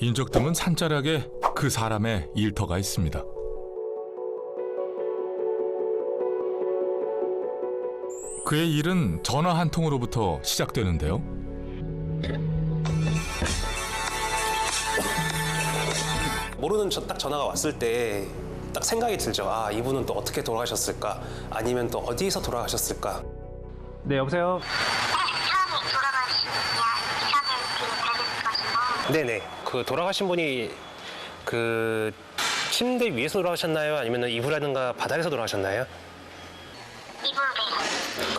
인적 드문 산자락에 그 사람의 일터가 있습니다. 그의 일은 전화 한 통으로부터 시작되는데요. 모르는 딱 전화가 왔을 때 딱 생각이 들죠. 아, 이분은 또 어떻게 돌아가셨을까? 아니면 또 어디서 돌아가셨을까? 네, 여보세요? 사람이 돌아가신 이야기를 네네. 그 돌아가신 분이 그 침대 위에서 돌아가셨나요? 아니면 이불이라든가 바닥에서 돌아가셨나요? 이불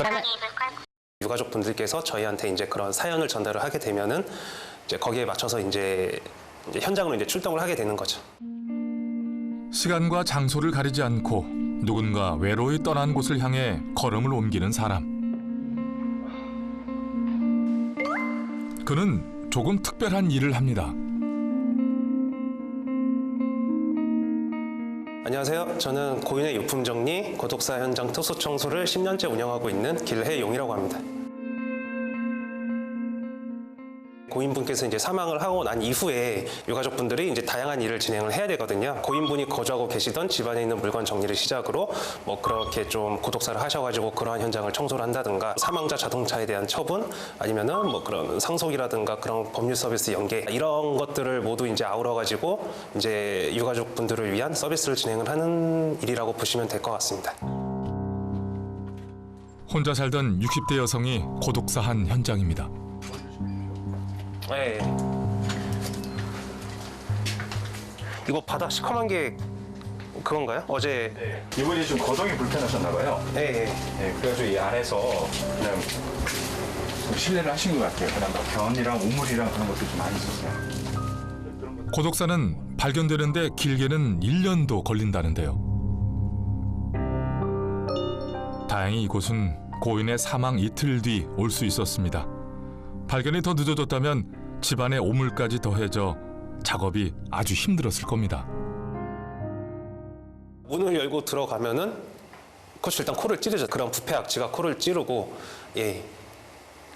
바닥에 이불 깔고 유가족분들께서 저희한테 이제 그런 사연을 전달을 하게 되면은 이제 거기에 맞춰서 이제 현장으로 이제 출동을 하게 되는 거죠. 시간과 장소를 가리지 않고 누군가 외로이 떠난 곳을 향해 걸음을 옮기는 사람. 그는 조금 특별한 일을 합니다. 안녕하세요. 저는 고인의 유품 정리, 고독사 현장 특수 청소를 10년째 운영하고 있는 길해용이라고 합니다. 고인분께서 이제 사망을 하고 난 이후에 유가족분들이 이제 다양한 일을 진행을 해야 되거든요. 고인분이 거주하고 계시던 집안에 있는 물건 정리를 시작으로 뭐 그렇게 좀 고독사를 하셔가지고 그러한 현장을 청소를 한다든가 사망자 자동차에 대한 처분 아니면은 뭐 그런 상속이라든가 그런 법률 서비스 연계 이런 것들을 모두 이제 아우러가지고 이제 유가족분들을 위한 서비스를 진행을 하는 일이라고 보시면 될 것 같습니다. 혼자 살던 60대 여성이 고독사한 현장입니다. 네. 이거 바닥 시커먼 게 그건가요? 어제 이분이 좀 거동이 불편하셨나 봐요. 네. 네, 그래가지고 이 안에서 그냥 좀 실례를 하신 것 같아요. 그냥 막 변이랑 우물이랑 그런 것도 좀 많이 있었어요. 고독사는 발견되는데 길게는 1년도 걸린다는데요. 다행히 이곳은 고인의 사망 이틀 뒤 올 수 있었습니다. 발견이 더 늦어졌다면 집안의 오물까지 더해져 작업이 아주 힘들었을 겁니다. 문을 열고 들어가면은 그렇죠. 일단 코를 찌르죠. 그런 부패 악취가 코를 찌르고 예.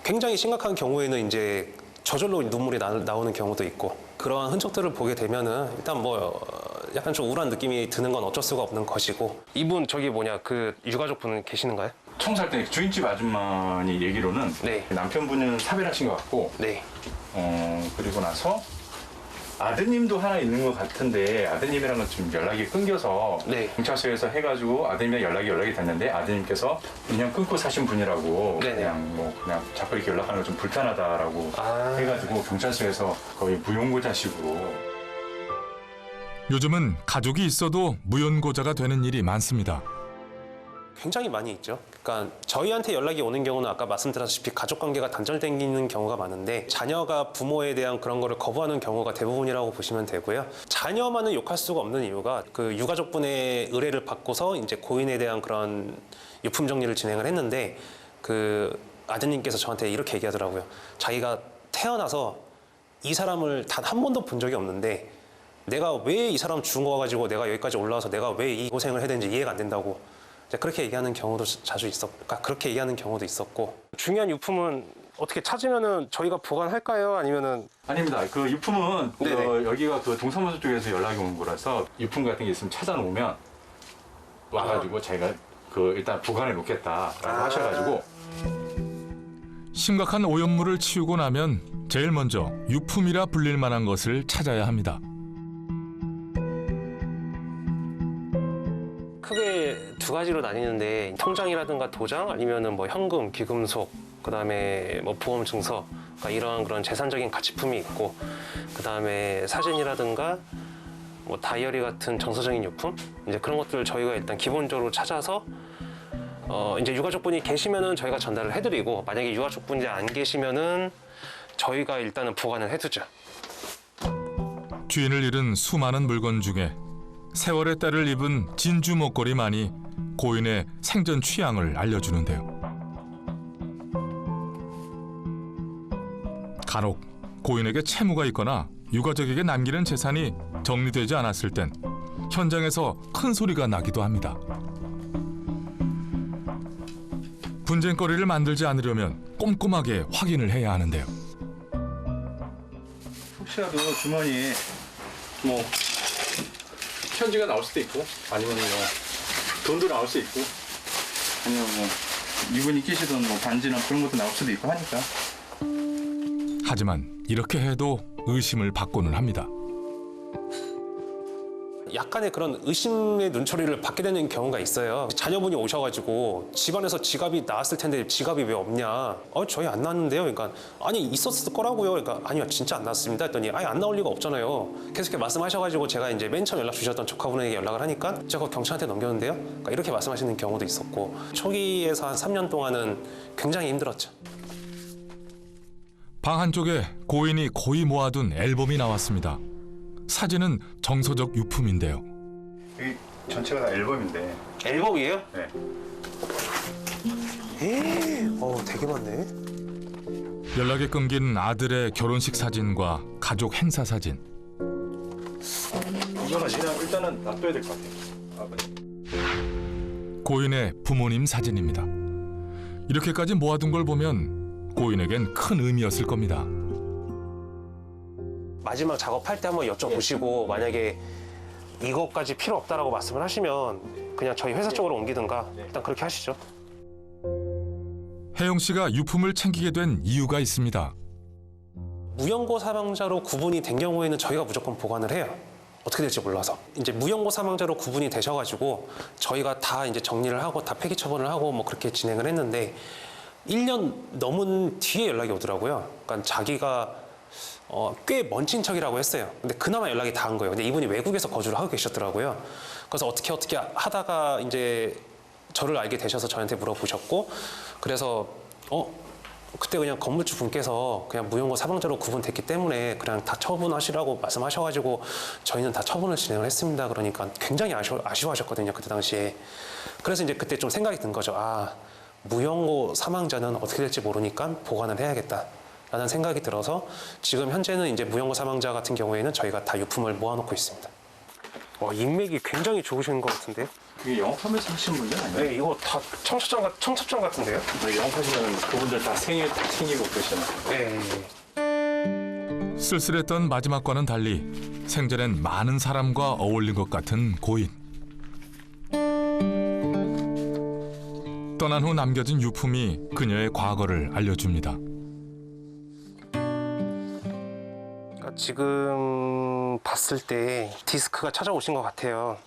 굉장히 심각한 경우에는 이제 저절로 눈물이 나오는 경우도 있고 그러한 흔적들을 보게 되면은 일단 뭐 약간 좀 우울한 느낌이 드는 건 어쩔 수가 없는 것이고 이분 저기 뭐냐 그 유가족분은 계시는가요? 청소할 때 주인집 아줌마니 얘기로는 네. 남편분은 사별하신 것 같고 네. 그리고 나서 아드님도 하나 있는 것 같은데 아드님이랑은 좀 연락이 끊겨서 네. 경찰서에서 해가지고 아드님이랑 연락이 됐는데 아드님께서 그냥 끊고 사신 분이라고 네네. 그냥 자꾸 이렇게 연락하는 거 좀 불편하다라고 해가지고 경찰서에서 거의 무용고자식으로. 요즘은 가족이 있어도 무연고자가 되는 일이 많습니다. 굉장히 많이 있죠. 그러니까 저희한테 연락이 오는 경우는 아까 말씀드렸다시피 가족관계가 단절되는 경우가 많은데 자녀가 부모에 대한 그런 거를 거부하는 경우가 대부분이라고 보시면 되고요. 자녀만은 욕할 수가 없는 이유가 그 유가족분의 의뢰를 받고서 이제 고인에 대한 그런 유품 정리를 진행을 했는데 그 아드님께서 저한테 이렇게 얘기하더라고요. 자기가 태어나서 이 사람을 단 한 번도 본 적이 없는데 내가 왜 이 사람 죽어가지고 내가 여기까지 올라와서 내가 왜 이 고생을 해야 되는지 이해가 안 된다고 그렇게 얘기하는 경우도 자주 그렇게 얘기하는 경우도 있었고. 중요한 유품은 어떻게 찾으면은 저희가 보관할까요? 아니면은 아닙니다. 그 유품은 네네. 여기가 그 동사무소 쪽에서 연락이 온 거라서 유품 같은 게 있으면 찾아놓으면 와가지고 자기가 그 일단 보관해 놓겠다라고 하셔가지고. 심각한 오염물을 치우고 나면 제일 먼저 유품이라 불릴 만한 것을 찾아야 합니다. 크게 두 가지로 나뉘는데 통장이라든가 도장 아니면은 뭐 현금, 귀금속, 그다음에 뭐 보험 증서 그러니까 이런 그런 재산적인 가치품이 있고 그다음에 사진이라든가 뭐 다이어리 같은 정서적인 유품 이제 그런 것들을 저희가 일단 기본적으로 찾아서 이제 유가족분이 계시면은 저희가 전달을 해드리고 만약에 유가족분이 안 계시면은 저희가 일단은 보관을 해두죠. 주인을 잃은 수많은 물건 중에 세월의 때를 입은 진주 목걸이만이 고인의 생전 취향을 알려주는데요. 간혹 고인에게 채무가 있거나 유가족에게 남기는 재산이 정리되지 않았을 땐 현장에서 큰 소리가 나기도 합니다. 분쟁거리를 만들지 않으려면 꼼꼼하게 확인을 해야 하는데요. 혹시라도 주머니에 뭐 편지가 나올 수도 있고 아니면 뭐 돈도 나올 수 있고 아니면 뭐 이분이 끼시던 뭐 반지나 그런 것도 나올 수도 있고 하니까. 하지만 이렇게 해도 의심을 받고는 합니다. 약간의 그런 의심의 눈초리를 받게 되는 경우가 있어요. 자녀분이 오셔가지고 집안에서 지갑이 나왔을 텐데 지갑이 왜 없냐? 저희 안 나왔는데요. 그러니까 아니 있었을 거라고요. 그러니까 아니요 진짜 안 나왔습니다. 했더니 아니 안 나올 리가 없잖아요. 계속 이렇게 말씀하셔가지고 제가 이제 맨 처음 연락 주셨던 조카분에게 연락을 하니까 제가 경찰한테 넘겼는데요. 그러니까 이렇게 말씀하시는 경우도 있었고 초기에서 한 3년 동안은 굉장히 힘들었죠. 방 한쪽에 고인이 고이 모아둔 앨범이 나왔습니다. 사진은 정서적 유품인데요. 여기 전체가 다 앨범인데. 앨범이에요? 네. 되게 많네. 연락이 끊긴 아들의 결혼식 사진과 가족 행사 사진. 이거는 그냥 일단은 놔둬야 될 것 같아요. 아버님. 고인의 부모님 사진입니다. 이렇게까지 모아둔 걸 보면 고인에겐 큰 의미였을 겁니다. 마지막 작업할 때 한번 여쭤보시고 만약에 이것까지 필요 없다라고 말씀을 하시면 그냥 저희 회사 쪽으로 옮기든가 일단 그렇게 하시죠. 혜영 씨가 유품을 챙기게 된 이유가 있습니다. 무연고 사망자로 구분이 된 경우에는 저희가 무조건 보관을 해요. 어떻게 될지 몰라서. 이제 무연고 사망자로 구분이 되셔가지고 저희가 다 이제 정리를 하고 다 폐기 처분을 하고 뭐 그렇게 진행을 했는데 1년 넘은 뒤에 연락이 오더라고요. 그러니까 자기가 꽤 먼 친척이라고 했어요. 근데 그나마 연락이 닿은 거예요. 근데 이분이 외국에서 거주를 하고 계셨더라고요. 그래서 어떻게 하다가 이제 저를 알게 되셔서 저한테 물어보셨고, 그래서 그때 그냥 건물주 분께서 그냥 무연고 사망자로 구분됐기 때문에 그냥 다 처분하시라고 말씀하셔가지고 저희는 다 처분을 진행을 했습니다. 그러니까 굉장히 아쉬워하셨거든요. 그때 당시에. 그래서 이제 그때 좀 생각이 든 거죠. 무연고 사망자는 어떻게 될지 모르니까 보관을 해야겠다. 라는 생각이 들어서 지금 현재는 이제 무연고 사망자 같은 경우에는 저희가 다 유품을 모아놓고 있습니다. 인맥이 굉장히 좋으신 것 같은데요? 이게 영업하면서 하시는 분들 아니에요? 네, 이거 다 청첩장 같은데요? 영업하시면 그분들 다 생일 다 챙기고 그러시나요? 네. 쓸쓸했던 마지막과는 달리 생전엔 많은 사람과 어울린 것 같은 고인. 떠난 후 남겨진 유품이 그녀의 과거를 알려줍니다. 지금 봤을 때 디스크가 찾아오신 것 같아요.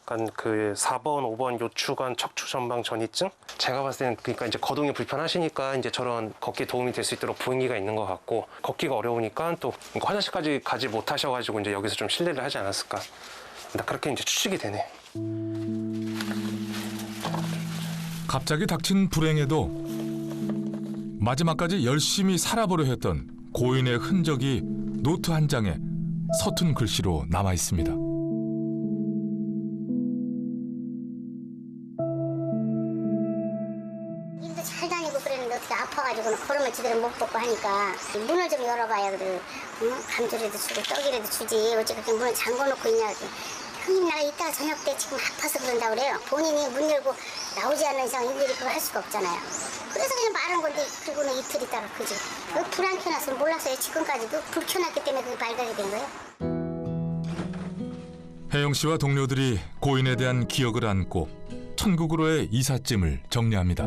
그러니까 그 4번, 5번 요추관 척추 전방 전이증. 제가 봤을 때는 그러니까 이제 거동이 불편하시니까 이제 저런 걷기에 도움이 될 수 있도록 보행기가 있는 것 같고 걷기가 어려우니까 또 화장실까지 가지 못하셔가지고 이제 여기서 좀 실례를 하지 않았을까. 그렇게 이제 추측이 되네. 갑자기 닥친 불행에도 마지막까지 열심히 살아보려 했던 고인의 흔적이 노트 한 장에 서툰 글씨로 남아 있습니다. 일도 잘 다니고 그랬는데 어떻게 아파가지고 걸음을 제대로 못 걷고 하니까 문을 좀 열어봐야 그래. 감조라도 주고 떡이라도 주지. 어찌 그렇게 문을 잠궈놓고 있냐. 형님 나가 이따가 저녁 때 지금 아파서 그런다 그래요. 본인이 문 열고 나오지 않는 이상 일일이 그걸 할 수가 없잖아요. 그래서 그냥 말한 건데 그리고는 이틀 있다가 그지. 불 안 켜놨으면 몰랐어요. 지금까지도 불 켜놨기 때문에 그게 발달이 된 거예요. 혜영 씨와 동료들이 고인에 대한 기억을 안고 천국으로의 이삿짐을 정리합니다.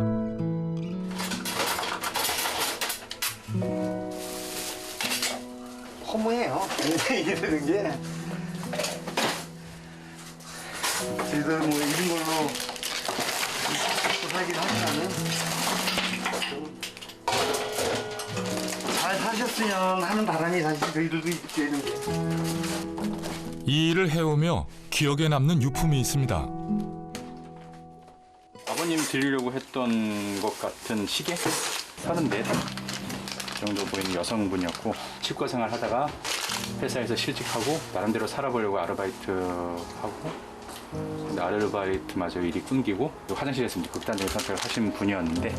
허무해요. 인생이 되는 게. 저희들 뭐 이런 걸로 먹고 살긴 하지만은 잘 사셨으면 하는 바람이 사실 저희들도 있는 게. 이 일을 해오며 기억에 남는 유품이 있습니다. 아버님 드리려고 했던 것 같은 시계? 34 정도 보이는 여성분이었고 치과 생활 하다가 회사에서 실직하고 나름대로 살아보려고 아르바이트하고 근데 아르바이트마저 일이 끊기고 화장실에서 이제 극단적인 선택을 하신 분이었는데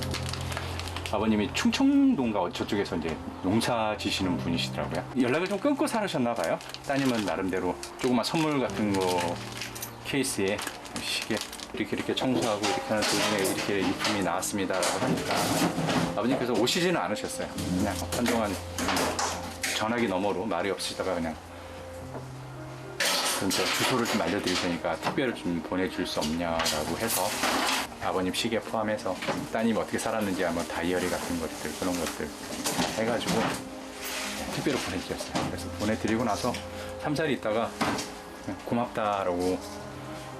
아버님이 충청도인가 저쪽에서 이제 농사 지시는 분이시더라고요. 연락을 좀 끊고 살으셨나 봐요. 따님은 나름대로 조그만 선물 같은 거 케이스에 시계 이렇게 청소하고 이렇게 하는 도중에 이렇게 유품이 나왔습니다라고 하니까 아버님께서 오시지는 않으셨어요. 그냥 한동안 전화기 너머로 말이 없으시다가 그냥 그럼 저 주소를 좀 알려드릴 테니까 택배를 좀 보내줄 수 없냐라고 해서 아버님 시계 포함해서 따님이 어떻게 살았는지 한번 다이어리 같은 것들 그런 것들 해가지고 택배로 보내드렸어요. 그래서 보내드리고 나서 3, 4일 있다가 그냥 고맙다라고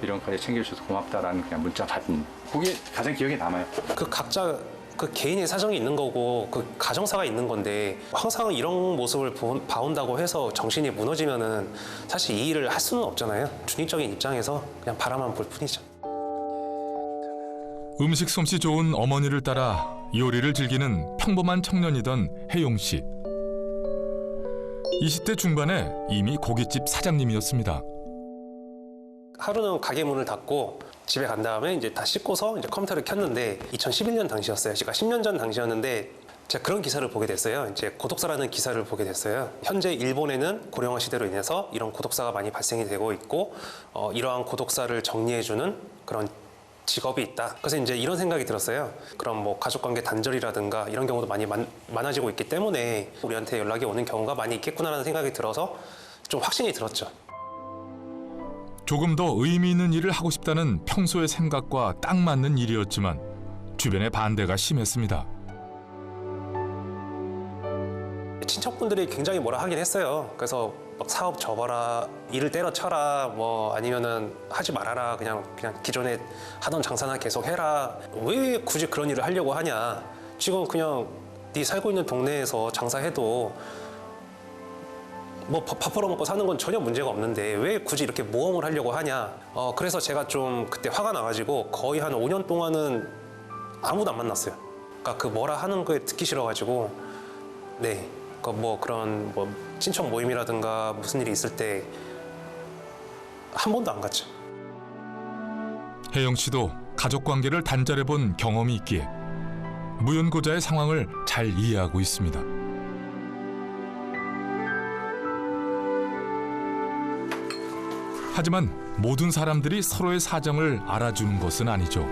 이런 것까지 챙겨주셔서 고맙다라는 그냥 문자 받은 그게 가장 기억에 남아요. 그 각자 그 개인의 사정이 있는 거고 그 가정사가 있는 건데 항상 이런 모습을 봐온다고 해서 정신이 무너지면은 사실 이 일을 할 수는 없잖아요. 중립적인 입장에서 그냥 바라만 볼 뿐이죠. 음식 솜씨 좋은 어머니를 따라 요리를 즐기는 평범한 청년이던 혜용 씨. 20대 중반에 이미 고깃집 사장님이었습니다. 하루는 가게 문을 닫고 집에 간 다음에 이제 다 씻고서 이제 컴퓨터를 켰는데 2011년 당시였어요. 그러니까 10년 전 당시였는데 제가 그런 기사를 보게 됐어요. 이제 고독사라는 기사를 보게 됐어요. 현재 일본에는 고령화 시대로 인해서 이런 고독사가 많이 발생이 되고 있고 이러한 고독사를 정리해주는 그런 직업이 있다. 그래서 이제 이런 생각이 들었어요. 그럼 뭐 가족관계 단절이라든가 이런 경우도 많이 많아지고 있기 때문에 우리한테 연락이 오는 경우가 많이 있겠구나라는 생각이 들어서 좀 확신이 들었죠. 조금 더 의미 있는 일을 하고 싶다는 평소의 생각과 딱 맞는 일이었지만 주변의 반대가 심했습니다. 친척분들이 굉장히 뭐라 하긴 했어요. 그래서 막 사업 접어라, 일을 때려쳐라, 뭐 아니면은 하지 말아라, 그냥 기존에 하던 장사나 계속 해라. 왜 굳이 그런 일을 하려고 하냐? 지금 그냥 네 살고 있는 동네에서 장사해도 뭐 밥 벌어먹고 사는 건 전혀 문제가 없는데 왜 굳이 이렇게 모험을 하려고 하냐. 그래서 제가 좀 그때 화가 나가지고 거의 한 5년 동안은 아무도 안 만났어요. 그러니까 그 뭐라 하는 거에 듣기 싫어가지고 네. 뭐 그런 뭐 친척 모임이라든가 무슨 일이 있을 때 한 번도 안 갔죠. 혜영 씨도 가족 관계를 단절해 본 경험이 있기에 무연고자의 상황을 잘 이해하고 있습니다. 하지만 모든 사람들이 서로의 사정을 알아주는 것은 아니죠.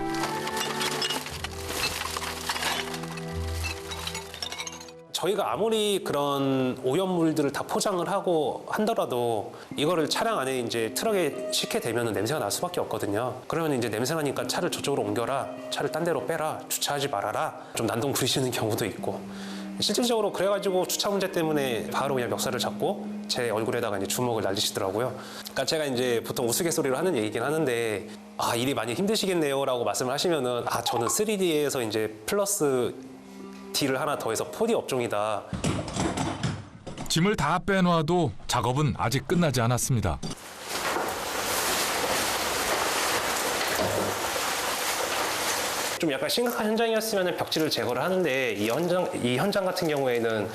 저희가 아무리 그런 오염물들을 다 포장을 하고 한더라도 이거를 차량 안에 이제 트럭에 싣게 되면 냄새가 날 수밖에 없거든요. 그러면 이제 냄새 나니까 차를 저쪽으로 옮겨라, 차를 딴 데로 빼라, 주차하지 말아라, 좀 난동 부리시는 경우도 있고. 실질적으로 그래가지고 주차 문제 때문에 바로 그냥 멱살을 잡고 제 얼굴에다가 이제 주먹을 날리시더라고요. 그러니까 제가 이제 보통 우스갯소리로 하는 얘기긴 하는데 일이 많이 힘드시겠네요라고 말씀을 하시면은 저는 3D에서 이제 플러스 D를 하나 더해서 4D 업종이다. 짐을 다 빼놓아도 작업은 아직 끝나지 않았습니다. 좀 약간 심각한 현장이었으면 벽지를 제거를 하는데 이 현장 같은 경우에는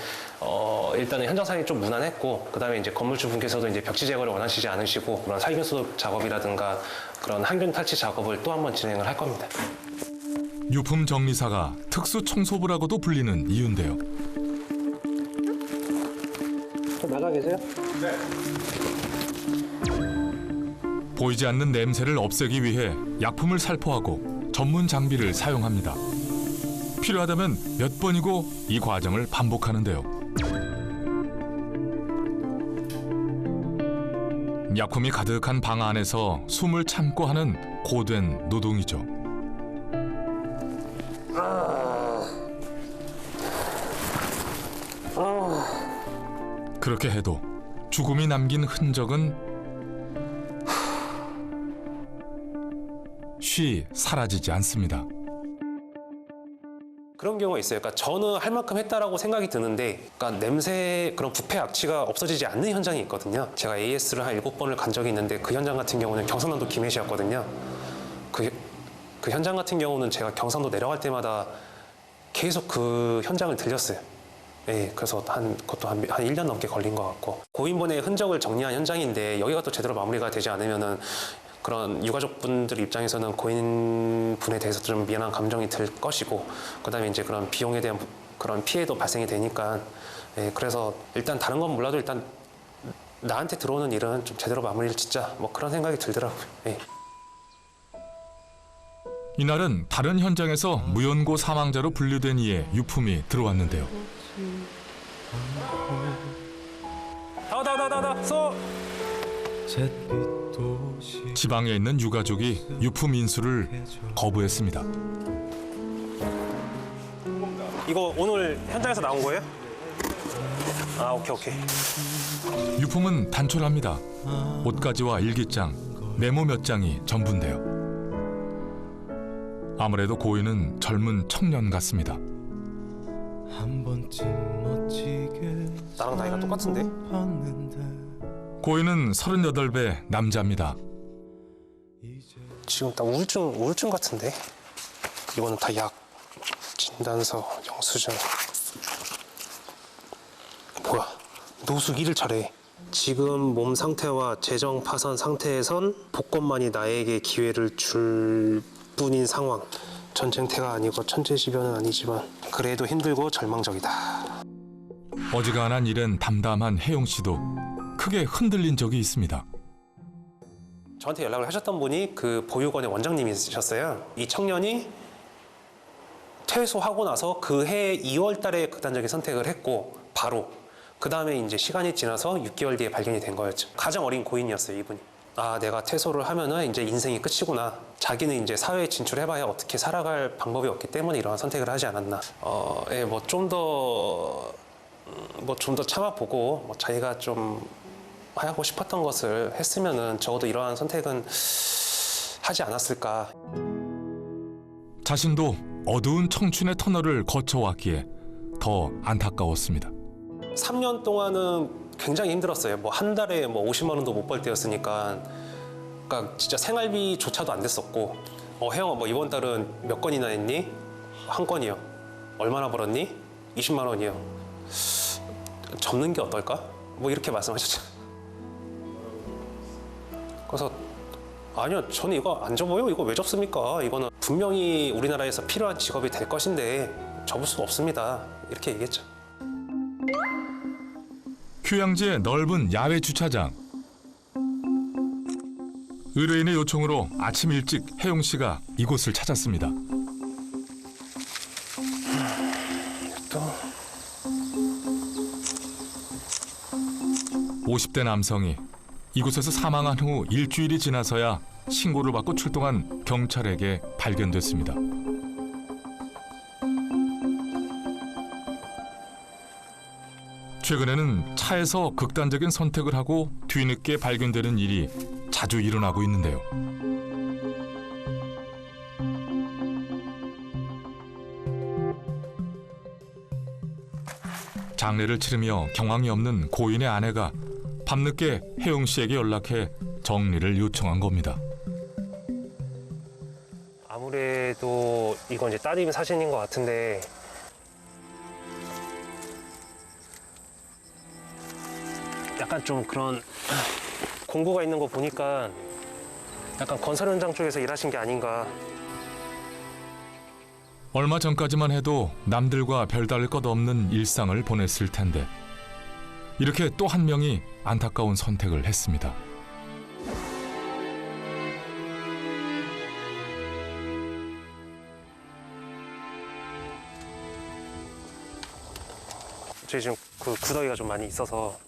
일단은 현장 상황이 좀 무난했고 그다음에 이제 건물주분께서도 이제 벽지 제거를 원하시지 않으시고 그런 살균 소독 작업이라든가 그런 항균 탈취 작업을 또 한 번 진행을 할 겁니다. 유품 정리사가 특수 청소부라고도 불리는 이유인데요. 나가 계세요? 보이지 않는 냄새를 없애기 위해 약품을 살포하고 전문 장비를 사용합니다. 필요하다면 몇 번이고 이 과정을 반복하는데요. 약품이 가득한 방 안에서 숨을 참고 하는 고된 노동이죠. 그렇게 해도 죽음이 남긴 흔적은 쉬 사라지지 않습니다. 그런 경우가 있어요. 그러니까 저는 할 만큼 했다라고 생각이 드는데 그러니까 냄새 그런 부패 악취가 없어지지 않는 현장이 있거든요. 제가 AS를 한 7번을 간 적이 있는데 그 현장 같은 경우는 경상남도 김해시였거든요. 그 현장 같은 경우는 제가 경상도 내려갈 때마다 계속 그 현장을 들렸어요. 네, 그래서 그것도 한 1년 넘게 걸린 것 같고 고인분의 흔적을 정리한 현장인데 여기가 또 제대로 마무리가 되지 않으면은 그런 유가족분들 입장에서는 고인분에 대해서 좀 미안한 감정이 들 것이고 그다음에 이제 그런 비용에 대한 그런 피해도 발생이 되니까 그래서 일단 다른 건 몰라도 일단 나한테 들어오는 일은 좀 제대로 마무리를 짓자 뭐 그런 생각이 들더라고요. 이날은 다른 현장에서 무연고 사망자로 분류된 이의 유품이 들어왔는데요. 나와 쏘. 지방에 있는 유가족이 유품 인수를 거부했습니다. 이거 오늘 현장에서 나온 거예요? 아, 오케이. 유품은 단촐합니다. 옷가지와 일기장, 메모 몇 장이 전부인데요. 아무래도 고인은 젊은 청년 같습니다. 나랑 나이가 똑같은데? 고인은 38배 남자입니다. 지금 딱 우울증 같은데? 이거는 다 약, 진단서, 영수증. 뭐야? 노숙 1일차래. 지금 몸 상태와 재정 파산 상태에선 복권만이 나에게 기회를 줄 뿐인 상황. 전쟁태가 아니고 천재지변은 아니지만 그래도 힘들고 절망적이다. 어지간한 일엔 담담한 혜용 씨도 크게 흔들린 적이 있습니다. 저한테 연락을 하셨던 분이 그 보육원의 원장님이셨어요. 이 청년이 퇴소하고 나서 그 해 2월 달에 극단적인 선택을 했고 바로 그 다음에 이제 시간이 지나서 6개월 뒤에 발견이 된 거였죠. 가장 어린 고인이었어요, 이분이. 아, 내가 퇴소를 하면은 이제 인생이 끝이구나. 자기는 이제 사회에 진출해봐야 어떻게 살아갈 방법이 없기 때문에 이러한 선택을 하지 않았나. 뭐 좀 더 참아보고 뭐 자기가 좀 하고 싶었던 것을 했으면은 적어도 이러한 선택은 하지 않았을까. 자신도 어두운 청춘의 터널을 거쳐왔기에 더 안타까웠습니다. 3년 동안은 굉장히 힘들었어요. 뭐 한 달에 뭐 50만 원도 못 벌 때였으니까, 그러니까 진짜 생활비조차도 안 됐었고, 혜영아 뭐 이번 달은 몇 건이나 했니? 한 건이요. 얼마나 벌었니? 20만 원이요. 접는 게 어떨까? 뭐 이렇게 말씀하셨죠. 그래서 아니요, 저는 이거 안 접어요. 이거 왜 접습니까? 이거는 분명히 우리나라에서 필요한 직업이 될 것인데 접을 수 없습니다. 이렇게 얘기했죠. 휴양지의 넓은 야외 주차장. 의뢰인의 요청으로 아침 일찍 혜용 씨가 이곳을 찾았습니다. 또 50대 남성이 이곳에서 사망한 후 일주일이 지나서야 신고를 받고 출동한 경찰에게 발견됐습니다. 최근에는 차에서 극단적인 선택을 하고 뒤늦게 발견되는 일이 자주 일어나고 있는데요. 장례를 치르며 경황이 없는 고인의 아내가 밤늦게 혜용 씨에게 연락해 정리를 요청한 겁니다. 아무래도 이건 이제 따님 사진인 것 같은데 약간 좀 그런 공고가 있는 거 보니까 약간 건설 현장 쪽에서 일하신 게 아닌가. 얼마 전까지만 해도 남들과 별다를 것 없는 일상을 보냈을 텐데 이렇게 또 한 명이 안타까운 선택을 했습니다. 저희 지금 그 구더기가 좀 많이 있어서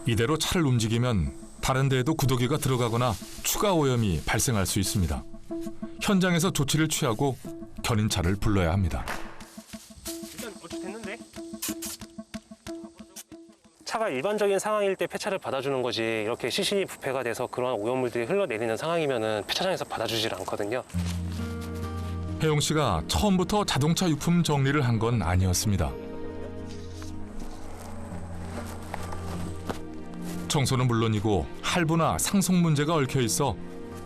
이대로 차를 움직이면 다른 데에도 구더기가 들어가거나 추가 오염이 발생할 수 있습니다. 현장에서 조치를 취하고 견인차를 불러야 합니다. 일단 어찌 됐는데? 차가 일반적인 상황일 때 폐차를 받아주는 거지 이렇게 시신이 부패가 돼서 그런 오염물들이 흘러내리는 상황이면은 폐차장에서 받아주질 않거든요. 혜용 씨가 처음부터 자동차 유품 정리를 한 건 아니었습니다. 청소는 물론이고 할부나 상속 문제가 얽혀 있어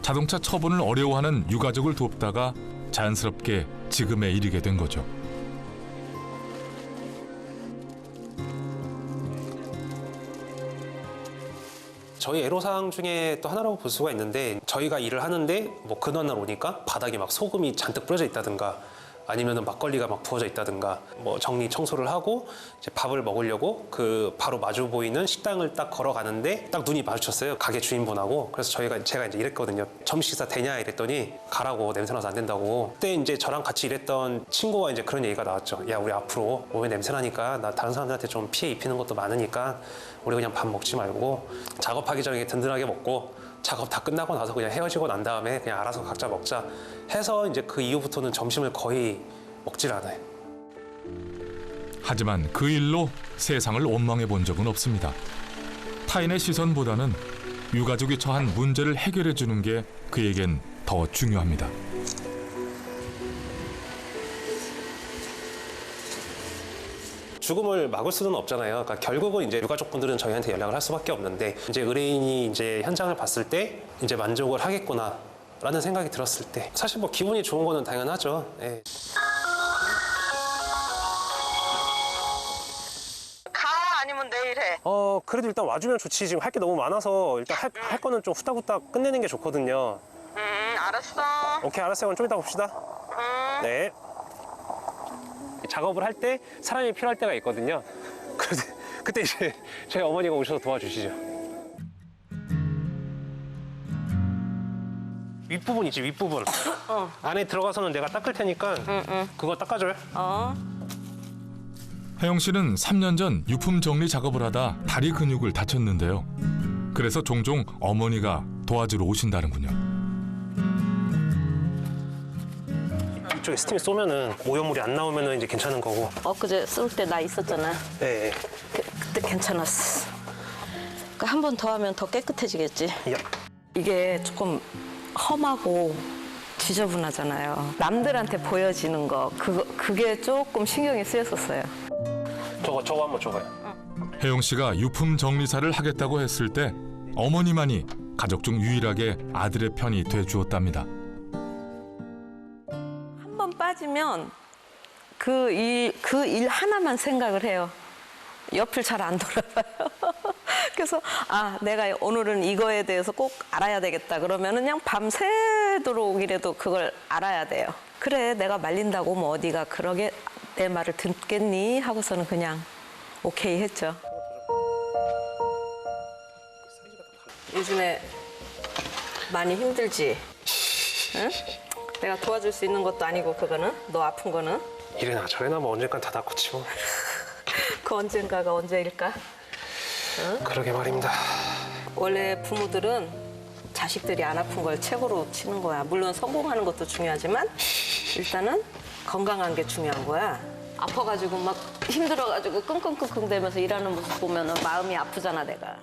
자동차 처분을 어려워하는 유가족을 돕다가 자연스럽게 지금에 이르게 된 거죠. 저희 애로사항 중에 또 하나라고 볼 수가 있는데 저희가 일을 하는데 뭐 근원날 오니까 바닥에 막 소금이 잔뜩 뿌려져 있다든가 아니면은 막걸리가 막 부어져 있다든가 뭐 정리 청소를 하고 이제 밥을 먹으려고 그 바로 마주 보이는 식당을 딱 걸어가는데 딱 눈이 마주쳤어요. 가게 주인분하고. 그래서 제가 이제 이랬거든요. 점심 식사 되냐 이랬더니 가라고, 냄새나서 안 된다고. 그때 이제 저랑 같이 일했던 친구와 이제 그런 얘기가 나왔죠. 야, 우리 앞으로 몸에 냄새나니까 나 다른 사람들한테 좀 피해 입히는 것도 많으니까 우리 그냥 밥 먹지 말고 작업하기 전에 든든하게 먹고 작업 다 끝나고 나서 그냥 헤어지고 난 다음에 그냥 알아서 각자 먹자 해서 이제 그 이후부터는 점심을 거의 먹질 않아요. 하지만 그 일로 세상을 원망해 본 적은 없습니다. 타인의 시선보다는 유가족이 처한 문제를 해결해 주는 게 그에겐 더 중요합니다. 죽음을 막을 수는 없잖아요. 그러니까 결국은 이제 유가족분들은 저희한테 연락을 할 수밖에 없는데 이제 의뢰인이 이제 현장을 봤을 때 이제 만족을 하겠구나라는 생각이 들었을 때 사실 뭐 기분이 좋은 거는 당연하죠. 예. 가 아니면 내일 해? 그래도 일단 와주면 좋지. 지금 할 게 너무 많아서 일단 할 거는 좀 후딱후딱 끝내는 게 좋거든요. 알았어. 오케이, 알았어요. 그럼 좀 이따 봅시다. 네. 작업을 할 때 사람이 필요할 때가 있거든요. 그때 이제 저희 어머니가 오셔서 도와주시죠. 윗부분 있지, 윗부분. 안에 들어가서는 내가 닦을 테니까 그거 닦아줘요. 혜영 씨는 3년 전 유품 정리 작업을 하다 다리 근육을 다쳤는데요. 그래서 종종 어머니가 도와주러 오신다는군요. 이쪽에 스팀이 쏘면은 오염물이 안 나오면은 이제 괜찮은 거고. 엊그제 쏠 때 나 있었잖아. 네. 그때 괜찮았어. 한 번 더 하면 더 깨끗해지겠지. 야. 이게 조금 험하고 지저분하잖아요. 남들한테 보여지는 거 그게 조금 신경이 쓰였었어요. 저거 한번 줘봐요. 혜영 씨가 유품 정리사를 하겠다고 했을 때 어머니만이 가족 중 유일하게 아들의 편이 돼 주었답니다. 한 번 빠지면 그 일 하나만 생각을 해요. 옆을 잘 안 돌아봐요. 그래서 내가 오늘은 이거에 대해서 꼭 알아야 되겠다. 그러면은 그냥 밤새도록이라도 그걸 알아야 돼요. 그래, 내가 말린다고 뭐 어디가 그러게 내 말을 듣겠니? 하고서는 그냥 오케이 했죠. 요즘에 많이 힘들지? 응? 내가 도와줄 수 있는 것도 아니고 그거는? 너 아픈 거는? 이래나 저래나 뭐 언젠간 다 낫고치 뭐. 그 언젠가가 언제일까? 그러게 말입니다. 원래 부모들은 자식들이 안 아픈 걸 최고로 치는 거야. 물론 성공하는 것도 중요하지만 일단은 건강한 게 중요한 거야. 아파가지고 막 힘들어가지고 끙끙끙끙 대면서 일하는 모습 보면 마음이 아프잖아, 내가.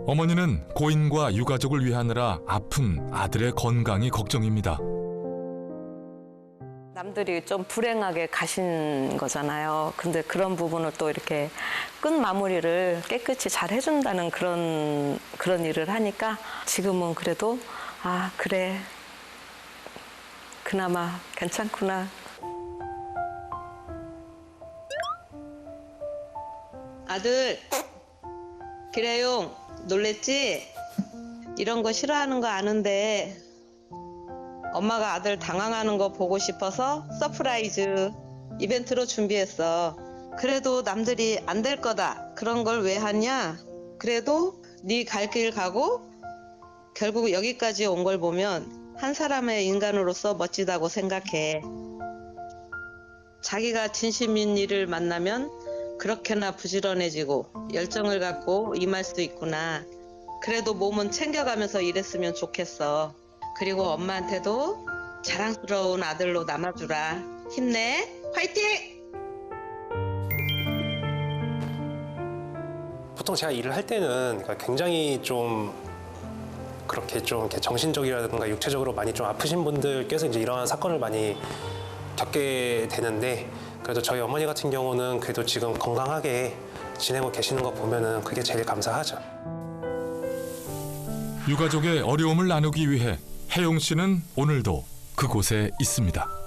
어머니는 고인과 유가족을 위하느라 아픈 아들의 건강이 걱정입니다. 남들이 좀 불행하게 가신 거잖아요. 근데 그런 부분을 또 이렇게 끝 마무리를 깨끗이 잘 해준다는 그런 일을 하니까 지금은 그래도 그래, 그나마 괜찮구나. 아들, 기래용 놀랬지? 이런 거 싫어하는 거 아는데 엄마가 아들 당황하는 거 보고 싶어서 서프라이즈 이벤트로 준비했어. 그래도 남들이 안 될 거다 그런 걸 왜 하냐? 그래도 네 갈 길 가고 결국 여기까지 온 걸 보면 한 사람의 인간으로서 멋지다고 생각해. 자기가 진심인 일을 만나면 그렇게나 부지런해지고 열정을 갖고 임할 수 있구나. 그래도 몸은 챙겨가면서 일했으면 좋겠어. 그리고 엄마한테도 자랑스러운 아들로 남아주라. 힘내. 화이팅! 보통 제가 일을 할 때는 굉장히 좀 그렇게 좀 이렇게 정신적이라든가 육체적으로 많이 좀 아프신 분들께서 이제 이러한 사건을 많이 겪게 되는데 그래도 저희 어머니 같은 경우는 그래도 지금 건강하게 지내고 계시는 거 보면은 그게 제일 감사하죠. 유가족의 어려움을 나누기 위해 혜영 씨는 오늘도 그곳에 있습니다.